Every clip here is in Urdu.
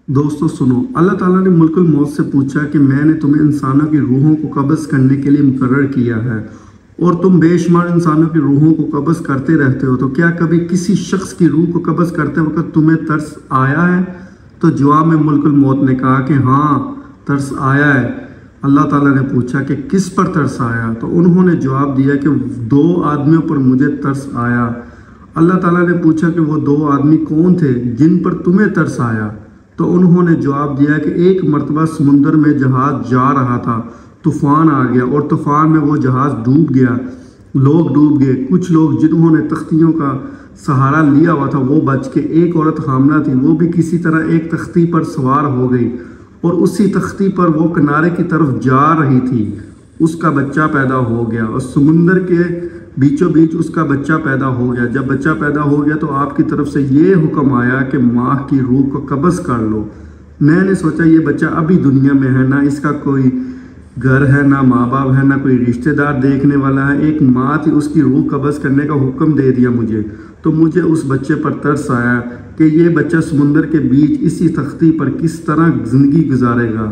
دوستو سنو، اللہ تعالیٰ نے ملک الموت سے پوچھا کہ میں نے تمہیں انسانوں کی روحوں کو قبض کرنے کے لیے مقرر کیا ہے اور تم بے شمار انسانوں کی روحوں کو قبض کرتے رہتے ہو، تو کیا کبھی کسی شخص کی روح کو قبض کرتے وقت تمہیں ترس آیا ہے؟ تو جواب میں ملک الموت نے کہا کہ ہاں، ترس آیا ہے۔ اللہ تعالیٰ نے پوچھا کہ کس پر ترس آیا؟ تو انہوں نے جواب دیا کہ 2 آدمیوں پر مجھے ترس آیا۔ اللہ تعالیٰ نے پوچھا کہ وہ 2 آدمی کون تھے جن پر تمہیں ترس آیا؟ تو انہوں نے جواب دیا کہ ایک مرتبہ سمندر میں جہاز جا رہا تھا، طوفان آ گیا اور طوفان میں وہ جہاز ڈوب گیا، لوگ ڈوب گئے۔ کچھ لوگ جنہوں نے تختیوں کا سہارا لیا ہوا تھا وہ بچ کے، ایک عورت حاملہ تھی، وہ بھی کسی طرح ایک تختی پر سوار ہو گئی اور اسی تختی پر وہ کنارے کی طرف جا رہی تھی، اس کا بچہ پیدا ہو گیا اور سمندر کے بیچوں بیچ اس کا بچہ پیدا ہو گیا۔ جب بچہ پیدا ہو گیا تو آپ کی طرف سے یہ حکم آیا کہ ماں کی روح کو قبض کر لو۔ میں نے سوچا یہ بچہ ابھی دنیا میں ہے، نہ اس کا کوئی گھر ہے، نہ ماں باپ ہے، نہ کوئی رشتہ دار دیکھنے والا ہے، ایک ماں تھی، اس کی روح قبض کرنے کا حکم دے دیا مجھے۔ تو مجھے اس بچے پر ترس آیا کہ یہ بچہ سمندر کے بیچ اسی تختی پر کس طرح زندگی گزارے گا۔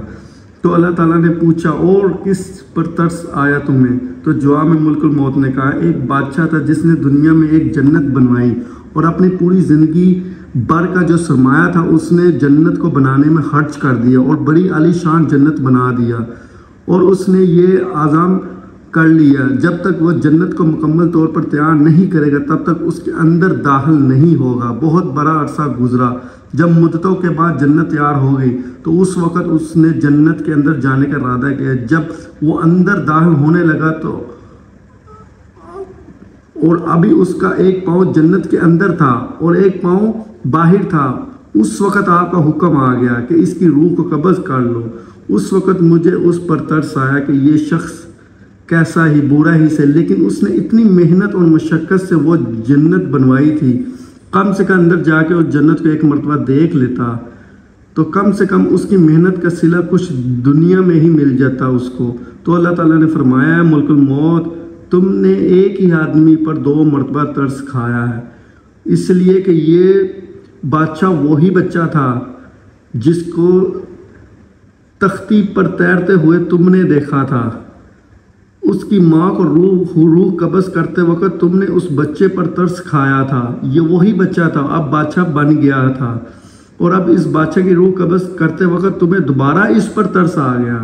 تو اللہ تعالیٰ نے پوچھا اور کس پر ترس آیا تمہیں؟ تو جواب میں ملک الموت نے کہا ایک بادشاہ تھا جس نے دنیا میں ایک جنت بنوائی اور اپنی پوری زندگی بھر کا جو سرمایہ تھا اس نے جنت کو بنانے میں خرچ کر دیا اور بڑی عالی شان جنت بنا دیا، اور اس نے یہ عزم کر لیا جب تک وہ جنت کو مکمل طور پر تیار نہیں کرے گا تب تک اس کے اندر داخل نہیں ہوگا۔ بہت بڑا عرصہ گزرا، جب مدتوں کے بعد جنت تیار ہو گئی تو اس وقت اس نے جنت کے اندر جانے کا ارادہ کیا۔ جب وہ اندر داخل ہونے لگا تو اور ابھی اس کا ایک پاؤں جنت کے اندر تھا اور ایک پاؤں باہر تھا، اس وقت آپ کا حکم آ گیا کہ اس کی روح کو قبض کر لو۔ اس وقت مجھے اس پر ترس آیا کہ یہ شخص کیسا ہی برا ہی سے، لیکن اس نے اتنی محنت اور مشقت سے وہ جنت بنوائی تھی، کم سے کم اندر جا کے اس جنت کو ایک مرتبہ دیکھ لیتا تو کم سے کم اس کی محنت کا صلہ کچھ دنیا میں ہی مل جاتا اس کو۔ تو اللہ تعالیٰ نے فرمایا ہے ملک الموت، تم نے ایک ہی آدمی پر 2 مرتبہ ترس کھایا ہے، اس لیے کہ یہ بادشاہ وہی بچہ تھا جس کو تختی پر تیرتے ہوئے تم نے دیکھا تھا، اس کی ماں کو روح قبض کرتے وقت تم نے اس بچے پر ترس کھایا تھا، یہ وہی بچہ تھا، اب بادشاہ بن گیا تھا، اور اب اس بادشاہ کی روح قبض کرتے وقت تمہیں دوبارہ اس پر ترس آ گیا۔